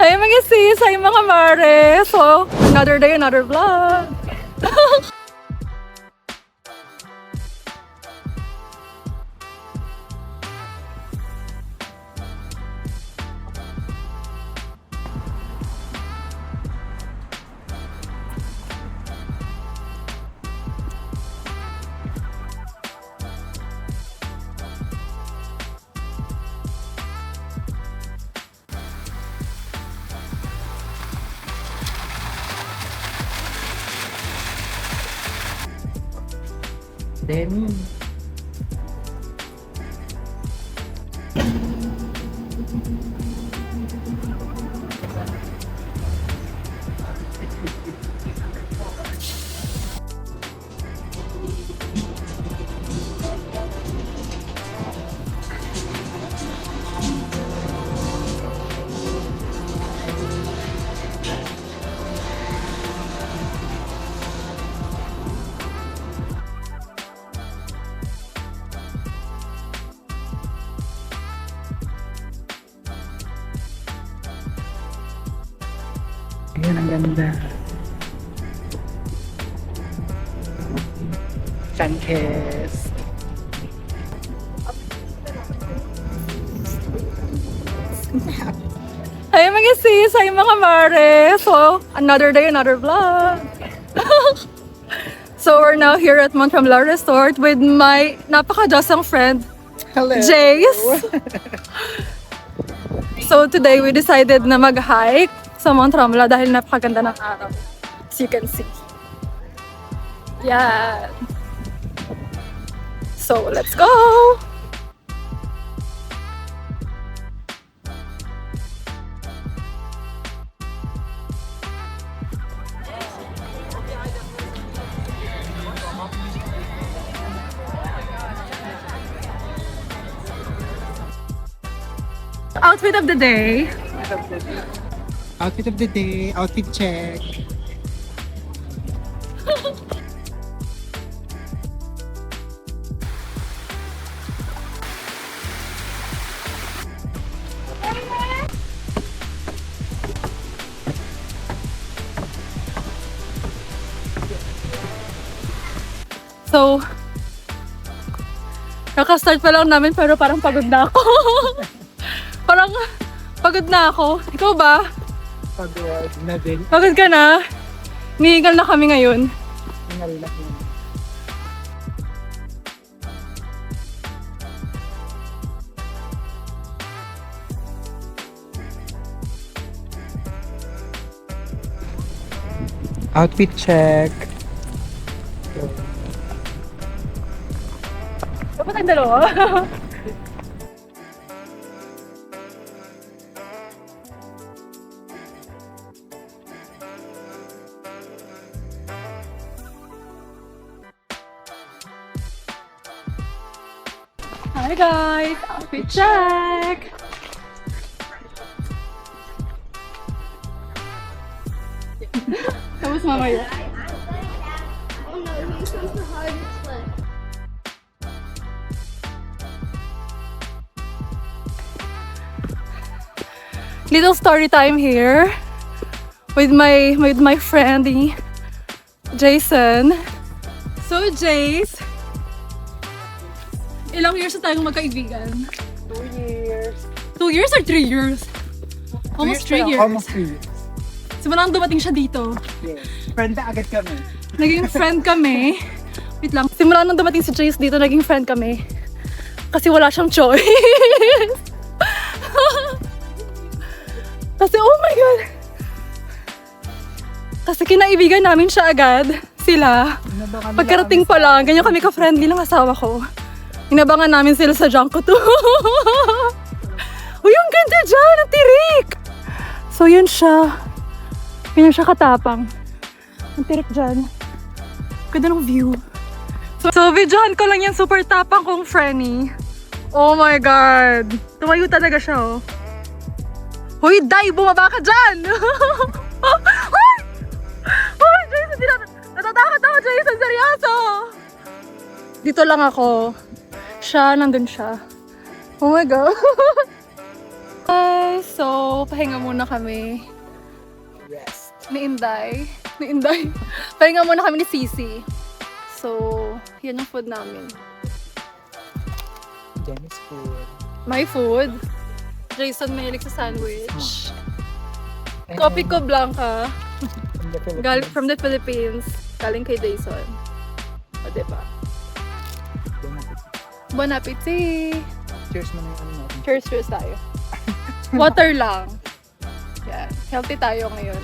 Hi mga sis! Hi mga mare! So, another day, another vlog! Demi. Ayan, ang ganda. Sunkist. Hi mga sis! Hi mga mare! So, another day, another vlog! So, we're now here at Montramla Resort with my napakadasang friend, Hello. Jace. So, today we decided na mag-hike sa Montramla dahil napakaganda ng araw. As you can see. Yeah. So, let's go! Outfit of the day. Outfit of the day, outfit check. So, nakastart pa lang namin pero parang pagod na ako. Parang pagod na ako. Ikaw ba? Pagod na din. Pagod ka na? Nihingal na kami ngayon. Hingal na din. Outfit check. Dapat ang dalawa. Hi guys! Outfit check! Tapos mamaya. Oh no, here comes the hardest one. Little story time here with my friend Jason. So Jace, ilang years na tayong magkaibigan? 2 years. 2 years or 3 years? Almost 3 years. Almost 3 years. Simulang dumating siya dito. Yes. Friend na agad kami. Naging friend kami. Wait lang. Simula nung dumating si Jace dito, naging friend kami. Kasi wala siyang choice. Kasi oh my God. Kasi kinaibigan namin siya agad. Sila. Pagkarating pa lang, ganyan kami ka-friendly ng asawa ko. Inabangan namin sila sa Junko 2. Uy, ang ganda dyan! Ang tirik! So yun siya. Ganyan siya katapang. Ang tirik dyan. Ganda ng view. So videohan ko lang yung super tapang kong Frenny. Oh my God! Tumayo talaga siya oh. Hoy, Day! Bumaba ka dyan! Hoy! Hoy, Jason! Natatakot ako, Jason! Seryoso! Dito lang ako. Siya, nandun siya. Oh my God! Guys, so pahinga muna kami. Rest. Ni Inday. Pahinga muna kami ni Sisi. So, yan yung food namin. Jenny's food. My food. Jason mahilig sa sandwich. Coffee ko Blanca. From the Philippines. Galing kay Jason. O, diba? Bon appetit! Cheers mo na yung ano natin. Cheers tayo. Water lang. Yan. Healthy tayo ngayon.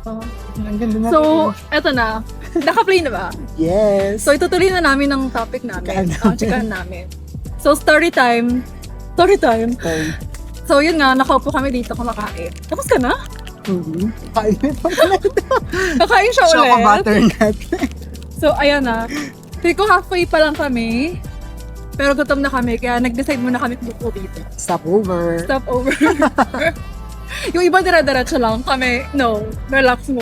Ang ganda na. So, eto na. Naka-play na ba? Yes. So, itutuloy na namin ang topic namin. Chikahan namin. So, story time. So, yun nga, nakaupo kami dito kumakain. Tapos ka na? Kain pa pala. Kakain siya ulit. Choco butternut. So, ayan na. Feel ko halfway pa lang kami. Pero gutom na kami, kaya nag-decide muna kami kumupo dito. Stop over. Stop over. Yung iba dira-diretso lang. Kami, no. Relax mo.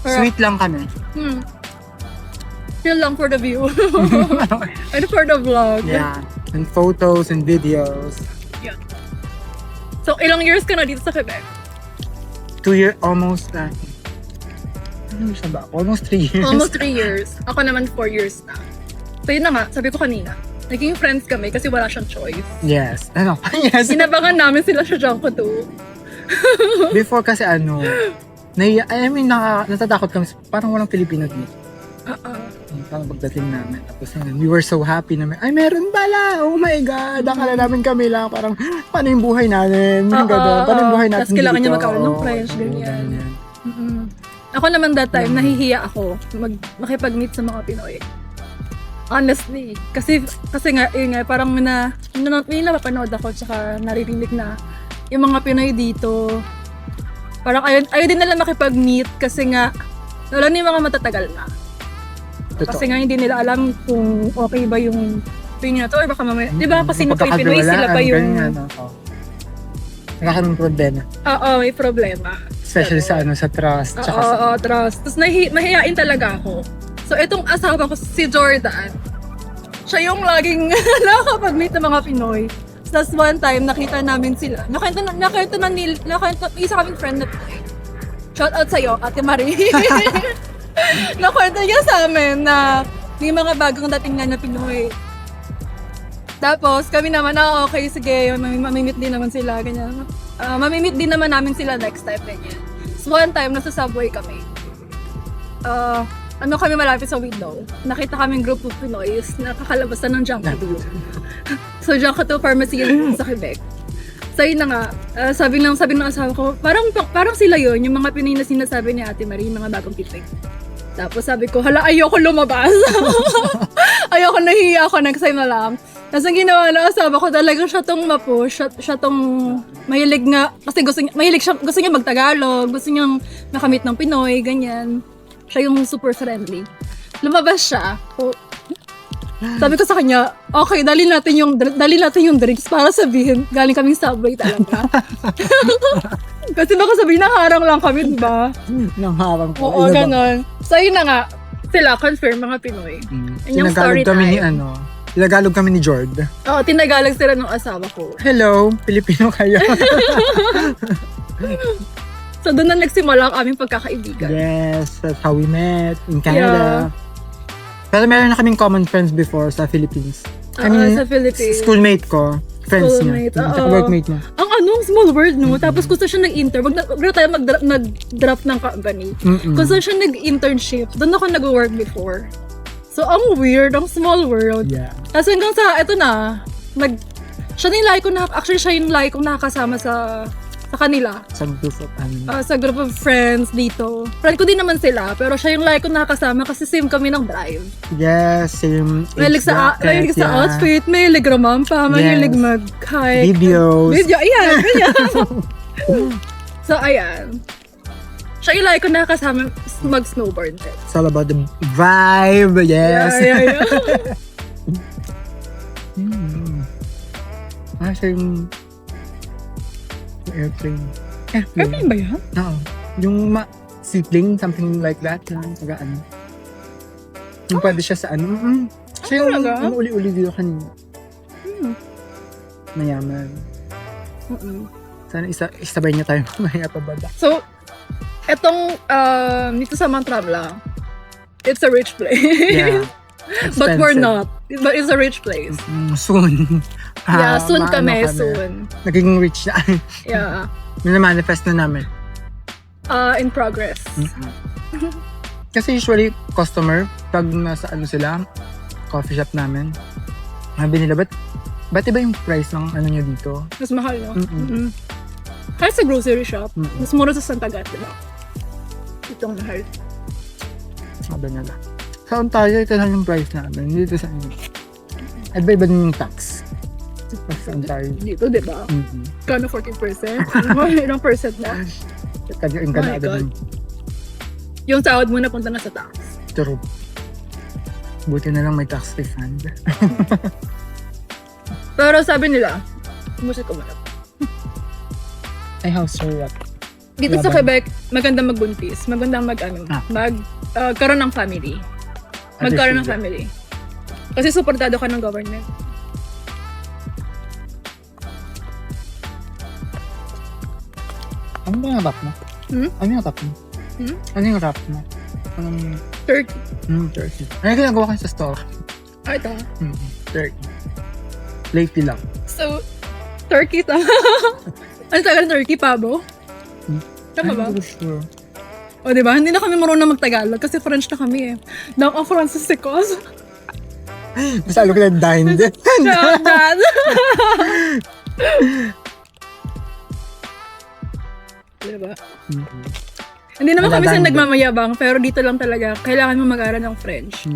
Sweet lang kami. Chill lang for the view. And for the vlog. Yeah. And photos and videos. Yeah. So, ilang years ka na dito sa Quebec? 2 years, almost, ano siya ba? Almost 3 years. Almost 3 years. Ako naman 4 years na. So, yun na nga. Sabi ko kanina. Naging friends kami kasi wala siyang choice. Yes. Ano? Yes. Inabangan namin sila sa Janko 2. Before kasi natatakot kami. Parang walang Filipino dito. Parang pagdating namin. Tapos we were so happy namin. Ay, meron pala! Oh my God! Akala namin kami lang. Parang, paano yung buhay natin? Paano yung buhay natin Tapos kailangan niya dito? magkaroon ng French, ganyan. Ako naman that time, nahihiya ako makipag-meet sa mga Pinoy. Honestly. Kasi nga, yun nga, parang may napapanood ako tsaka naririnig na yung mga Pinoy dito. Parang ayaw din nila makipag-meet kasi nga, lalo na yung mga matatagal na. Kasi nga hindi nila alam kung okay ba yung opinion na to or baka mamaya. Di ba kasi Pinoy sila pa yung... Nakakaroon ng problema. Oo, may problema. Especially sa trust. Oo, trust. Tapos mahihain talaga ako. So, itong asawa ko, si Jordan, siya yung laging nakakapag-meet ng mga Pinoy. Tapos one time, nakita namin sila. Nakita isa kaming friend na Pinoy. Shout out sa'yo, Ate Marie. Nakwento niya sa amin na may mga bagong dating na Pinoy. Tapos, kami naman, okay, sige, mamimit din naman sila, ganyan. Mamimit din naman namin sila next time, ganyan. So, one time, nasa subway kami. Kami malapit sa window. Nakita kaming group of Pinoys na kakalabasan ng Janko 2. So, Janko 2 Pharmacy yun sa Quebec. So, yun na nga, sabi ng asawa ko, parang sila yun, yung mga Pinoy na sinasabi ni Ate Marie, mga bagong Pinoy. Tapos sabi ko, hala, ayoko lumabas. Ayoko, nahiya ako, next time na lang. Tapos ang ginawa na asawa ko, talaga siya tong mapush, siya tong mahilig nga, kasi gusto niya mag-Tagalog, gusto niyang makamit ng Pinoy, ganyan. Siya yung super friendly. Lumabas siya. So, sabi ko sa kanya, okay, dali natin yung drinks para sabihin, galing kaming subway talaga. Kasi baka sabihin, naharang lang kami, diba? Nangharang po. Oo, ganon. So, yun na nga, sila, confirm, mga Pinoy. Yung story time. Tinagalog kami ni Jord. Oo, tinagalag sila ng asawa ko. Hello, Pilipino kayo. So, doon na nagsimula ang aming pagkakaibigan. Yes, that's how we met in Canada. Pero meron na kaming common friends before sa Philippines. Sa Philippines. Schoolmate ko. Friends niya. Tsaka workmate niya. Ang small world, no? Tapos kung saan siya nag-intern, wag tayo mag-drop ng company. Kung saan siya nag-internship, doon ako nag-work before. So, ang weird, ang small world. Yeah. Tapos hanggang sa, eto na, siya yung lagi kong nakakasama sa kanila. Sa group of Sa group of friends dito. Friend ko din naman sila, pero siya yung lagi kong nakakasama kasi same kami ng drive. Yes, same. Mahilig sa outfit, mahilig ramampa, mahilig mag-hike. Videos. Ayan, ganyan. So, ayan. Siya yung lagi kong nakakasama mag-snowboard. It's all about the vibe, yes. Yeah. Siya yung airplane. Airplane ba yan? Oo. Yung seatling, something like that. Tagaan. Yung pwede siya sa ano. Siya yung uli-uli dito kanina. mayaman. Mm-mm. Sana isabay niya tayo mamaya pababa. So, etong dito sa Mantramla, it's a rich place. Yeah. But we're Expensive. not. But it's a rich place. Soon. Yeah, soon maano kami, soon. Naging rich na. Yeah. Minamanifest na namin. In progress. Kasi usually, customer, pag nasa ano sila, coffee shop namin, sabi nila, ba't iba yung price ng ano nyo dito? Mas mahal, no? Mm-mm. Mm-mm. Kahit sa grocery shop, Mm-mm. mas mura sa Santagat, diba? Itong mahal. Sabi nila. Saan tayo? Ito lang yung price namin. Dito sa inyo. At ba iba din yung tax? Saan tayo? Dito, diba? Mm-hmm. Kano 14%? Ilang percent na? Yung Oh my agad God. ng Yung sahod mo na punta na sa tax. true. Buti na lang may tax refund. Pero sabi nila, musik ko muna. Ay, house syrup. Dito sa Laban. Quebec, magandang magbuntis, magandang karoon ng family. Magkaroon ng family. Kasi suportado ka ng government. Ano ba yung rap mo? Ano yung rap mo? Ano yung rap mo? Anong... Turkey. Turkey. Ano yung ginagawa kayo sa store? Ito. Turkey. Lately lang. So, Turkey ta. Ano talaga ng Turkey, Pabo? Tama ba? I'm not sure. O, diba? Hindi na kami marunong mag-Tagalog kasi French na kami eh. Dang ang Francis Secos. Masalo ko lang dined. Dad. Diba? Hindi naman kami sa Madadaan nagmamayabang, pero dito lang talaga, kailangan mo mag-aral ng French.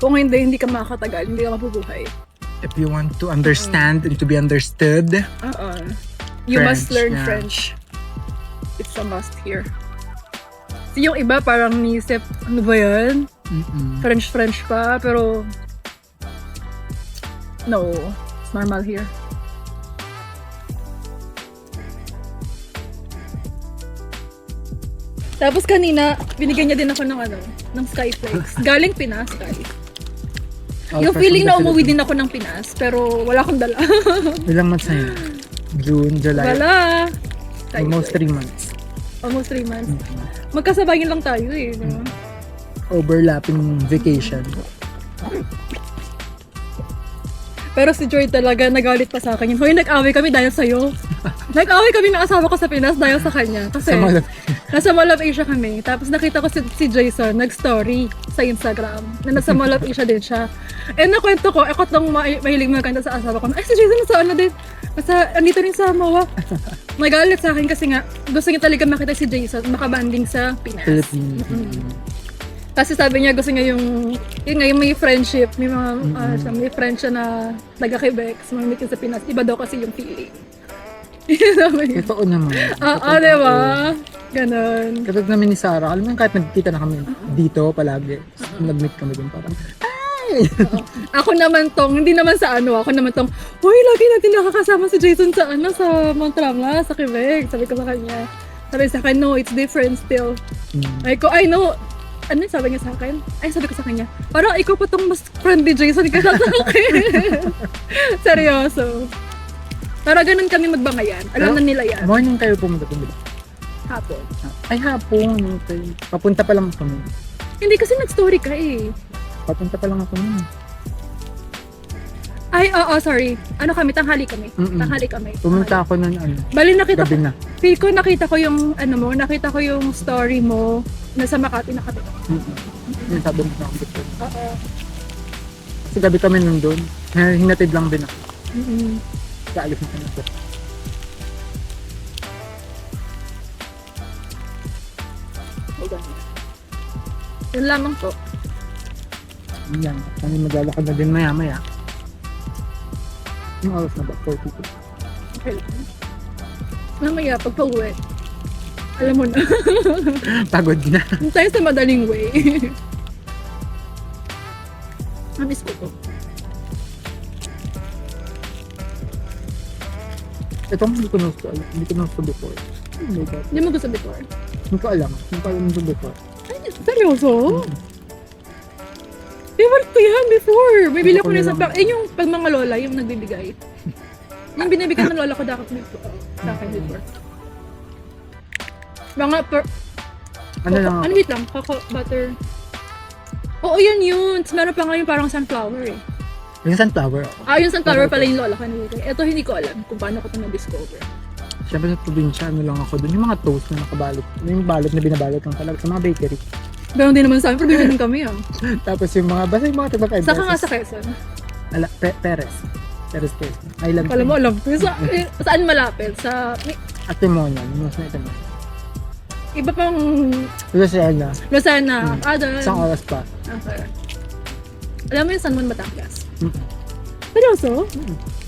Kung hindi ka makakatagal, hindi ka mabubuhay. If you want to understand and to be understood, You must French, learn yeah. French. It's a must here. So, yung iba parang nisip, ano ba yan? French pa, pero no, it's normal here. Tapos kanina, binigyan niya din ako ng Skyflakes. Galing Pinas, guys. Yung feeling na umuwi din ako ng Pinas, pero wala akong dala. ilang months na yun? June, July. Wala. Almost 3 months. Almost 3 months. Magkasabayin lang tayo eh. No? Overlapping vacation. Pero si Joy talaga, nagalit pa sa akin yun. Hoy, nag-away kami dahil sa'yo. Nag-away kami ng asawa ko sa Pinas dahil sa kanya. Kasi Sa Mall of nasa Mall of Asia kami. Tapos nakita ko si Jason, nag-story sa Instagram. Na nasa Mall of Asia din siya. And nakwento ko, ako tong mahilig magkanta sa asawa ko. Ay, si Jason nasa ano din? Andito rin sa MOA. Nagalit sa akin kasi nga, gusto niya talaga makita si Jason makabanding sa Pinas. Philippines. Kasi sabi niya gusto niya yung may friendship, may mga may friend siya na taga-Quebec, so may sa Pinas. Iba daw kasi yung feeling. Sabi niya. Totoo naman. Diba? Ganon. Katulad namin ni Sarah, alam mo yung kahit nagkita na kami dito palagi, nag-meet kami dun parang, Ako naman hindi naman sa ako naman uy, lagi natin nakakasama si Jason sa sa Montramla, sa Quebec. Sabi ko sa kanya. Sabi sa akin, no, it's different still. Ay ko, I know. Ano yung sabi niya sa akin? Ay, sabi ko sa kanya, parang ikaw pa tong mas friendly Jason ka sa akin. Seryoso. Para ganun kami magbangayan. Alam na nila yan. morning kayo pumunta dun, di ba? Hapon. Ay, hapon. Okay. Papunta pa lang ako nun. Hindi kasi nag-story ka eh. Papunta pa lang ako nun. Ay, sorry. Kami, tanghali kami. Tanghali kami. Pumunta ako nun, Bali, nakita gabi ko. na. Feel ko, nakita ko yung, nakita ko yung story mo na sa Makati nakita. Yung sabi mo na ako dito. Oo. Kasi gabi kami nandun. Hinatid lang din ako. Mm-mm. Kaalis na kami. Yun lamang po. Yan. Kami maglalakad na din maya-maya. Yung oras na ba? 42. Okay. Mamaya, pag pauwi, alam mo na. Pagod na. Tayo sa madaling way. Namiss ko to. Ito hindi ko gusto alam. Hindi ko gusto before. Oh my God. Hindi mo gusto before? Hindi ko alam. Hindi ko alam ito before. Ay, seryoso? Favorite ko yan before. Bibili ako Ano na ko sa lang. yung pag mga lola, yung nagbibigay. Yung binibigyan ng lola ko dapat sa akin before. Mga Ano lang ako? wait lang, cocoa butter. Oo, yun. Tapos meron pa nga yung parang sunflower eh. Yung sunflower. Yung sunflower pala yung lola ko nilagay. Ito hindi ko alam kung paano ko ito na-discover. Siyempre sa probinsya, ano lang ako doon. Yung mga toast na nakabalot. Yung balot na binabalot lang talaga sa mga bakery. Ganon din naman sa amin, probinsya din kami ah. Tapos yung mga, basta yung mga tiba 5 Saka nga sa Quezon. Perez. Perez Quezon. Island. Kala mo alam ko. Saan malapit? Sa Atimonian. Mas na ito. iba pang Lucena. Lucena. Doon. Isang oras pa. Okay. Alam mo yung San Juan, Batangas? Mm. Seryoso?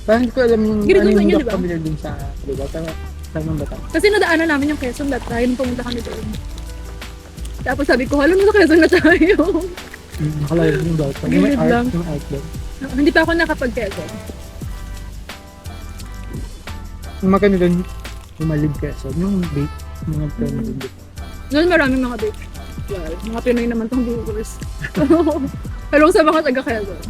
Parang hindi ko alam yung Ginagawa ano yung niyo, dock di ba? familiar dun sa lugar. Pero saan ba ito? Kasi nadaanan namin yung Quezon that time, pumunta kami doon. Tapos sabi ko, alam mo sa Quezon na tayo. Nakalayo yung dock. Yung may Gilid art. lang. Yung art doon. Hindi pa ako nakapag-Quezon. Yung maganda doon, umalib Quezon. Yung bake. Mga trend doon. Doon maraming mga bake. Well, mga Pinoy naman tong viewers. Hello sa mga taga Quezon.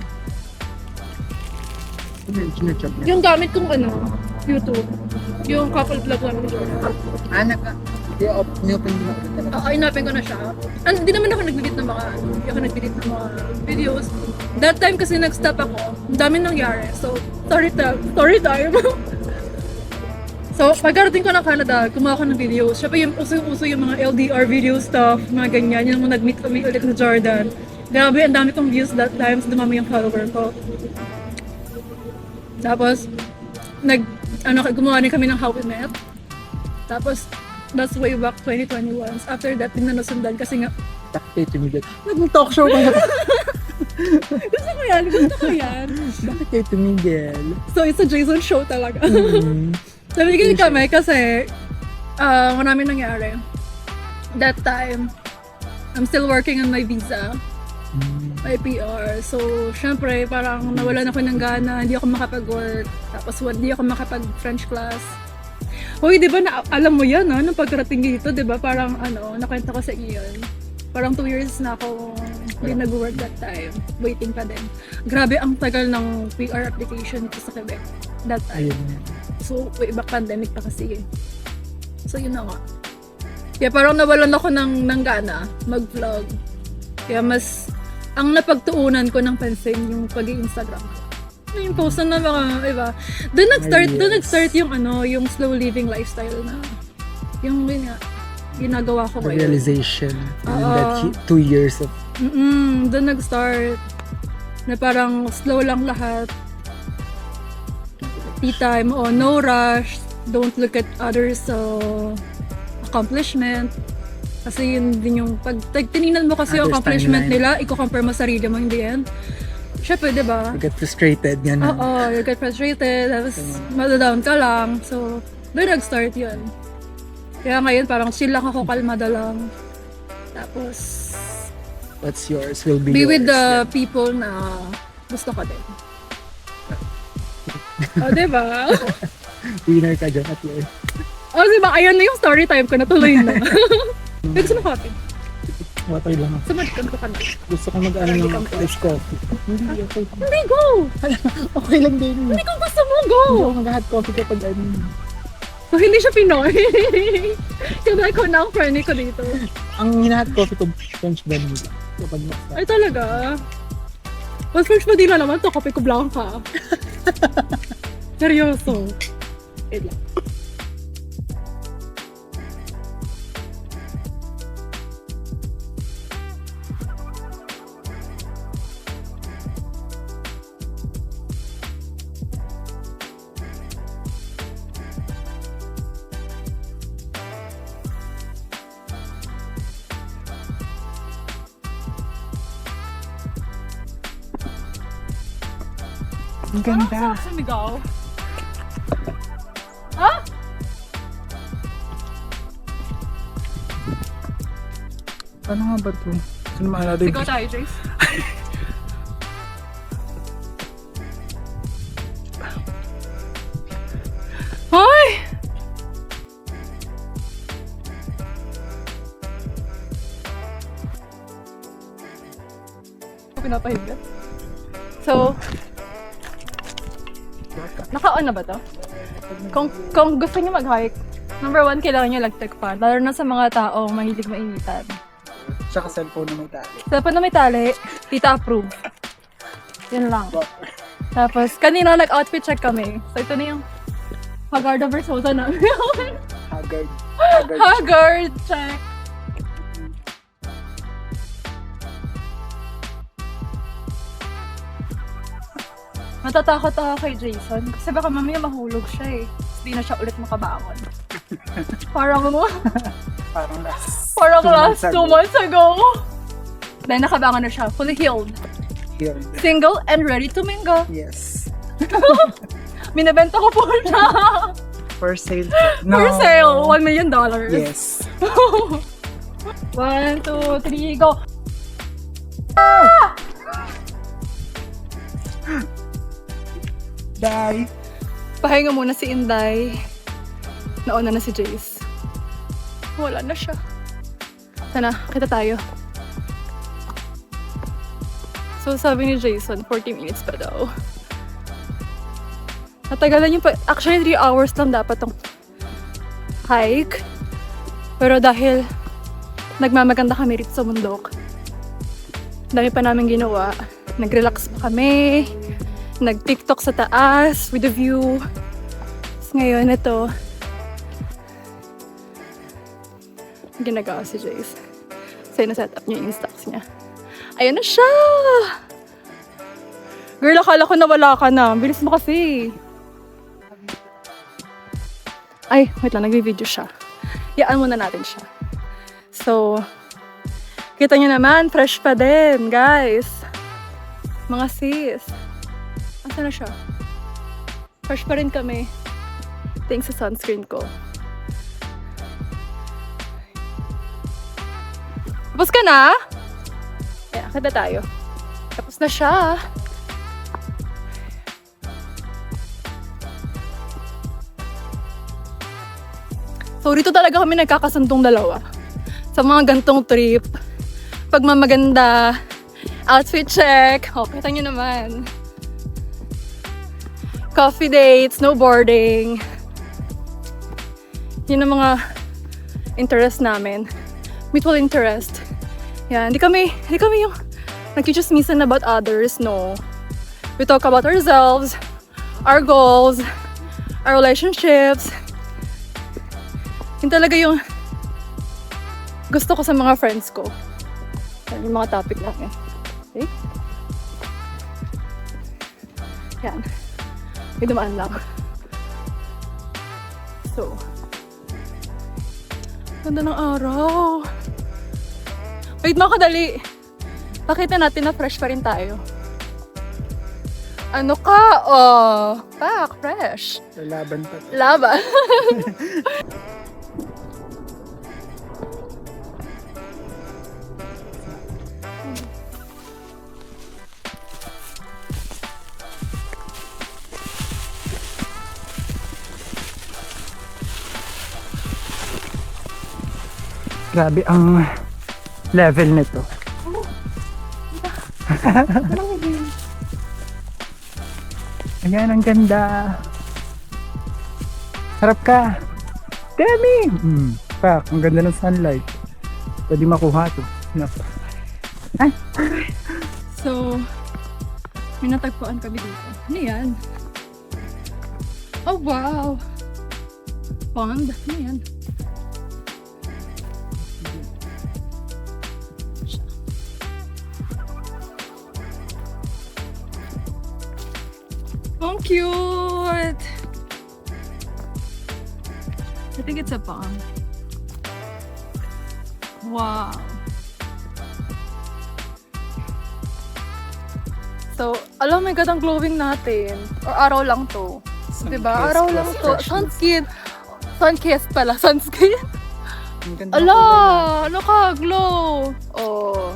Sinachop niya. Yung gamit kong YouTube, yung couple vlog namin ni Jordan. Ni-open mo na. Inapin ko na siya. Hindi naman ako nag-edit ng mga, hindi ako nag-edit ng mga videos. That time kasi nag-stop ako, ang dami nangyari. So, story time. So, pagkarating ko ng Canada, gumawa ko ng videos. Siya pa yung uso yung mga LDR video stuff, mga ganyan. Yung nag-meet kami ulit ni Jordan. Grabe, ang dami kong views that time. So, dumami yung follower ko. Tapos, gumawa rin kami ng How We Met. Tapos, that's way back 2021. After that, din na nasundan kasi nga, Bakit kayo tumigil? Nag-talk show ka na. gusto ko yan. Bakit kayo tumigil? So, it's a Jason show talaga. Mm. Tumigil kami kasi, maraming nangyari. That time, I'm still working on my visa. My PR. So, syempre, parang nawalan ako ng gana, hindi ako makapag-work. Tapos, hindi ako makapag-French class. Hoy, di ba, alam mo yan, nung pagkarating dito, di ba, parang, nakwenta ko sa iyon. Parang 2 years na ako hindi nag-work that time. Waiting pa din. Grabe, ang tagal ng PR application dito sa Quebec. That time. Ayun. So, way back pandemic pa kasi. So, yun na nga. Kaya parang nawalan ako ng gana mag-vlog. Kaya mas, ang napagtuunan ko ng pansin yung pag-i-Instagram ko. Yung post na mga, iba. Doon nag-start yung yung slow living lifestyle na. Yung yun nga, ginagawa ko The ngayon. realization in that 2 years of Doon nag-start. Na parang slow lang lahat. Tea time, no rush. Don't look at others' accomplishment. Kasi yun din yung, pag tinignan mo kasi yung Others' accomplishment timeline. nila, i-compare mo sarili mo, hindi yan. Siyempre, di ba? you get frustrated, gano'n. Oo, you get frustrated, tapos madadown ka lang. So, doon nag-start yun. Kaya ngayon, parang chill lang ako, kalmada lang. Tapos, What's yours will be be yours. with the people na gusto ko din. Di ba? Winner ka dyan at least. Di ba? Ayan na yung story time ko, natuloy na. May gusto mo coffee? Water lang ako. Sumalikan ko ka na. Gusto ko mag-ano ng ice coffee. Hindi, okay. Hindi, go! Okay lang din. Hindi ko gusto mo, go! Hindi ako mag-hot coffee kapag ano. So, hindi siya Pinoy. Kaya ko na ang friendly ko dito. Ang hina-hot coffee ko, French vanilla. Kapag nasa. Ay, talaga? Well, French Vanilla naman to, kape ko blanca. Seryoso. Wait lang. Ang ganda. Sumigaw. Ha? Ano nga ba ito? Sino maalala Sigaw tayo, Jace. Hoy! Pinapahigat. So, naka-on na ba to? Kung gusto niyo mag-hike, number 1, kailangan niyo lagtag pa. Lalo na sa mga taong mahilig mainitan. Tsaka cellphone na may tali. Dapat na may tali, tita approve. Yun lang. Tapos, kanina nag-outfit check kami. So, ito na yung Haggard Versosa namin. Haggard. Haggard check. Matatakot ako kay Jason. Kasi baka mamaya mahulog siya eh. Hindi na siya ulit makabangon. Parang Parang last. Parang 2 months last 2 ago. months ago. Dahil nakabangon na siya. Fully healed. Here. Single and ready to mingle. Yes. Minabenta ko po siya. For sale. For sale. $1 million. Yes. 1, 2, 3, go. Die. Pahinga muna si Inday. Nauna na si Jace. Wala na siya. Sana, kita tayo. So, sabi ni Jason, 40 minutes pa daw. Natagalan yung pa. Actually, 3 hours lang dapat tong hike. Pero dahil nagmamaganda kami rito sa bundok, dami pa namin ginawa. Nag-relax pa kami. Nag-TikTok sa taas with the view. Tapos ngayon, ito. Ginagawa si Jace. So, na-set up niya yung stocks niya. Ayan na siya! Girl, akala ko nawala ka na. Bilis mo kasi. Ay, wait lang. Nag-video siya. Yaan muna natin siya. So, kita niyo naman, fresh pa din, guys. Mga sis. Asa na siya? Fresh pa rin kami. Thanks sa sunscreen ko. Tapos ka na? Ayan, kita tayo. Tapos na siya. So, dito talaga kami nagkakasantong dalawa. Sa mga gantong trip. Pagmamaganda. Outfit check. O, kita nyo naman. Coffee date, snowboarding. Yun ang mga interest namin. Mutual interest. Yan, hindi kami yung nagkichismisan about others, no. We talk about ourselves, our goals, our relationships. Yun talaga yung gusto ko sa mga friends ko. Yan, yung mga topic namin. Okay? Yan. May dumaan lang. So, ganda ng araw. Wait, makadali. Pakita natin na fresh pa rin tayo. Ano ka? Oh, back, fresh. Laban pa. Laban. Grabe ang level nito. Ayan, ang ganda. Harap ka. Demi! Pak, ang ganda ng sunlight. Pwede makuha to. Nako. Ay! So, may natagpuan kami dito. Ano yan? Oh, wow! Pond? Ano yan? Ang cute! I think it's a pond. Wow! So, alam mo, God, ang glowing natin. Or araw lang to. Diba? Araw lang to. Sunscreen. Sunkissed pala. Sunscreen. Ala! Ano ka? Glow! Oh.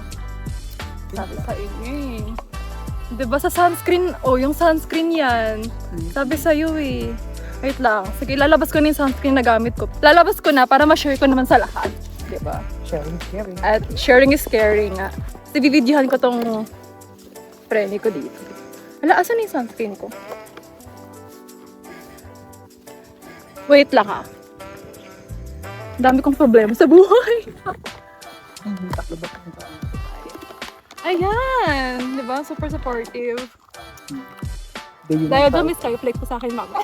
Sabi sa inyo eh. Diba sa sunscreen? Oh, yung sunscreen yan. Sabi sa'yo eh. Wait lang. Sige, lalabas ko na yung sunscreen na gamit ko. Lalabas ko na para ma-share ko naman sa lahat. Diba? Sharing. At sharing is caring nga. Kasi bibidyohan ko tong premi ko dito. Ala, asan yung sunscreen ko? Wait lang ha. Dami kong problema sa buhay. Ayan! Di ba? Super supportive. Dahil doon may skyflake po sa akin, mama.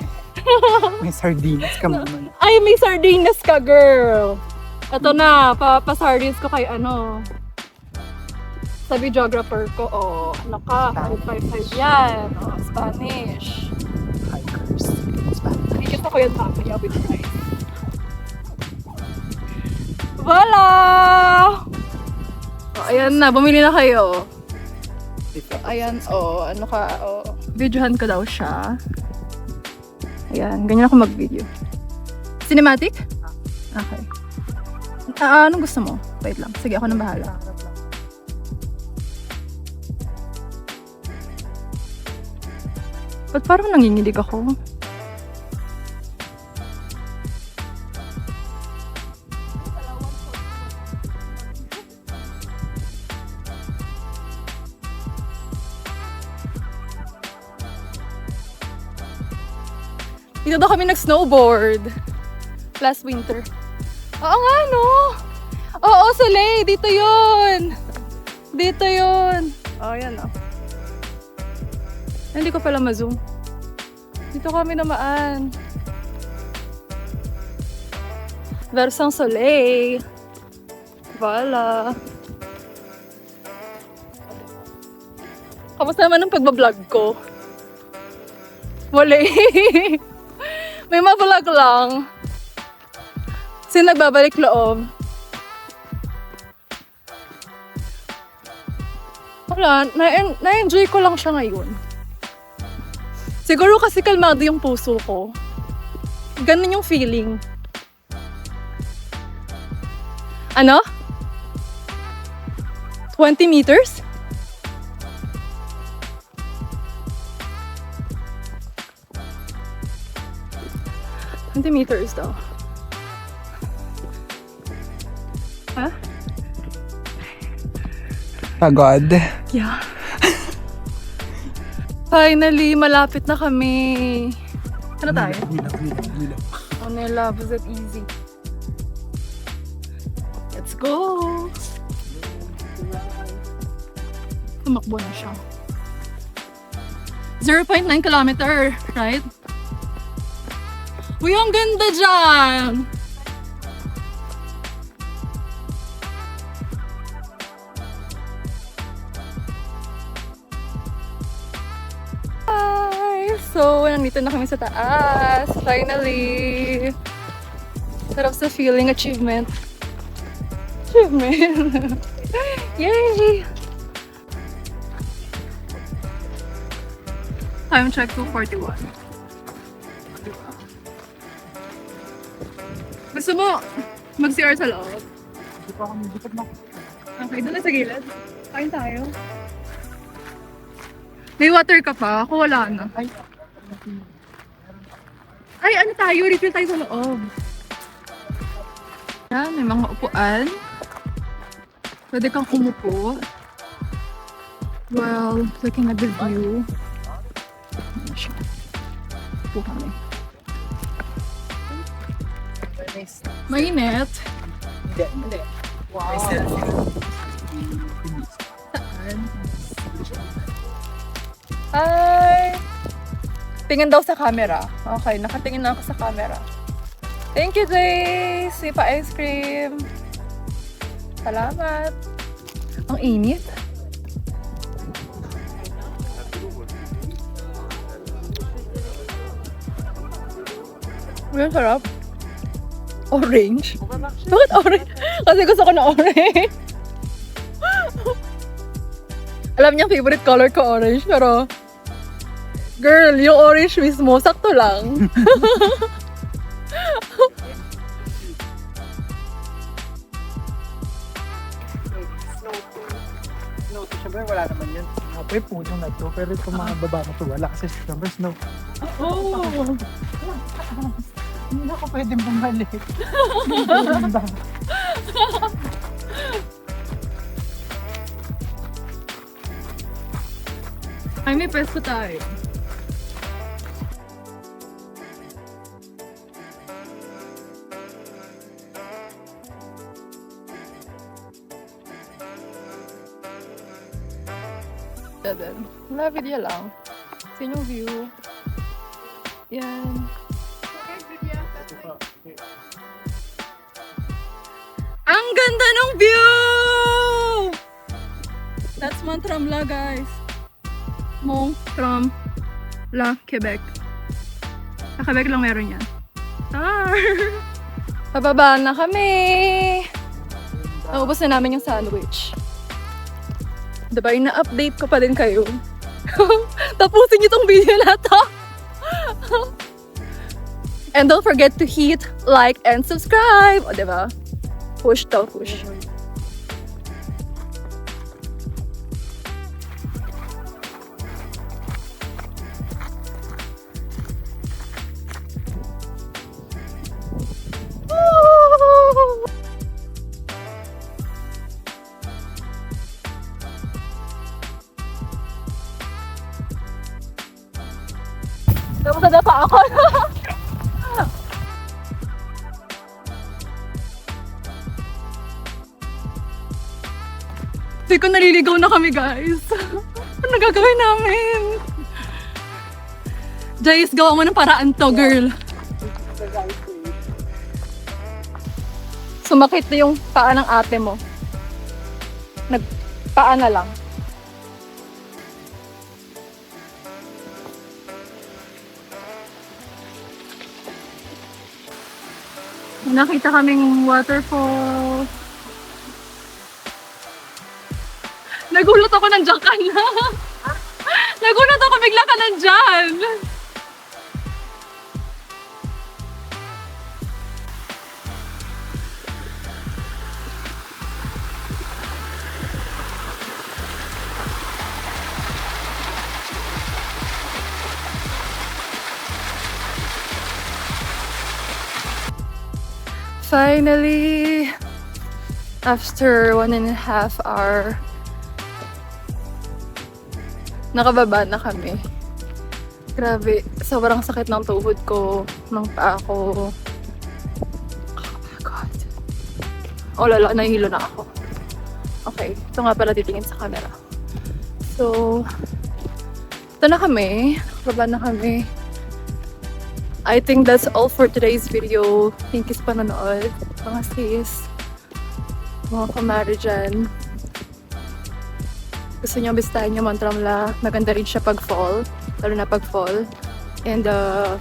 May sardinas ka naman. Ay, may sardinas ka, girl! Ito na, pa-sardines ko kay ano. Sa videographer ko, ano ka, 555 yan. Spanish. Hikers. Nakikita ko yan mamaya with rice. Voila! Ayan na, bumili na kayo. Ayan, ano ka, videohan ko daw siya. Ayan, ganyan ako mag-video. Cinematic? Okay. Anong gusto mo? Wait lang, sige, ako nang bahala. Ba't parang nanginginig ako? Dito daw kami nag-snowboard. Last winter. Oo nga, no? Oo, Soleil! Dito yun! Dito yun! Oh, yan, oh. Hindi ko pala ma-zoom. Dito kami namaan. Versang Soleil. Voila. Kamusta naman ang pagbablog ko? Wala eh. May ma-vlog lang. Sino nagbabalik loob? Wala, na-enjoy ko lang siya ngayon. Siguro kasi kalmado yung puso ko. Ganun yung feeling. Ano? 20 meters? Meters daw. Ha? Pagod. Yeah. Finally, malapit na kami. Ano tayo? Oh, no love, was it easy? Let's go! Tumakbo na siya. 0.9 kilometer, right? Uy, ang ganda dyan! Hi! So, nandito na kami sa taas. Finally! Sarap sa feeling, achievement. Achievement! Yay! Time check 2:41. Gusto mo mag-CR sa loob? Okay, doon na sa gilid. Kain tayo. May water ka pa? Ako wala na. Ay, ano tayo? Refill tayo sa loob. Yan, may mga upuan. Pwede kang umupo. Well, looking at the view. Ano siya? Upo kami. Mainit. Hindi. Wow. Saan? Hi! Tingin daw sa camera. Okay, nakatingin na ako sa camera. Thank you, Jace! May pa-ice cream. Salamat. Ang init. Ang sarap. Orange? Bakit orange? Kasi gusto ko na orange. Alam niya, favorite color ko orange, pero girl, yung orange mismo, sakto lang. Snow to syempre wala naman yun. May puno na to, pero itong mga baba na to wala kasi syempre snow. Oh! Hindi na ako pwedeng bumalik. Ay, may pesto tayo. kita din. Wala video lang. Sa inyong view. Yan. Ang ganda ng view! That's Mont-Tremblant, guys. Mont-Tremblant, Quebec. Sa Quebec lang meron yan. Pababa na kami! Naubos na namin yung sandwich. Diba, ina-update ko pa din kayo. Tapusin niyo tong video na to! And don't forget to hit like and subscribe! O, diba? Push to, push. Napunta pa ako. Hindi ko naliligaw na kami, guys. Ano gagawin namin? Jace, gawa mo ng paraan to, girl. Sumakit na yung paa ng ate mo. Nagpaa na lang. Nakita kaming waterfall. Nagulat ako, nandiyan ka na. Nagulat ako, bigla ka nandyan. Finally, after 1.5 hour, nakababa na kami. Grabe, sobrang sakit ng tuhod ko, ng paa ko. Kakapagod. Oh lala, nahihilo na ako. Okay, ito nga pala titingin sa camera. So, ito na kami. Nakababa na kami. I think that's all for today's video. Thank you sa panonood. Mga sis, mga kamari dyan. Gusto nyo bistahin yung Mont-Tremblant. Maganda rin siya pag fall. Lalo na pag fall. And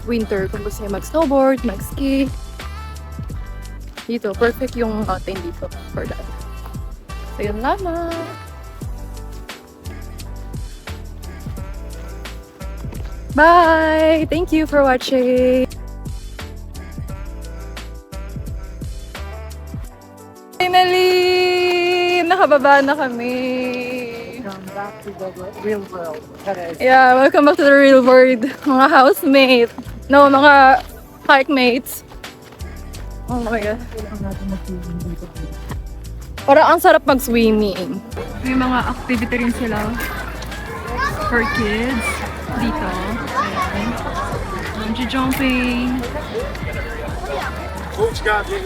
winter, kung gusto nyo mag-snowboard, mag-ski. Dito, perfect yung mountain dito for that. So yun lamang. Bye! Thank you for watching! Finally! Nakababa na kami! Come back to the real world. Yeah, welcome back to the real world. Mga housemate. No, mga parkmates. Oh my God. Kailangan natin mag-swimming dito. Parang ang sarap mag-swimming. May mga activity rin sila for kids dito. Ayan. Bungee jumping. Coach got me.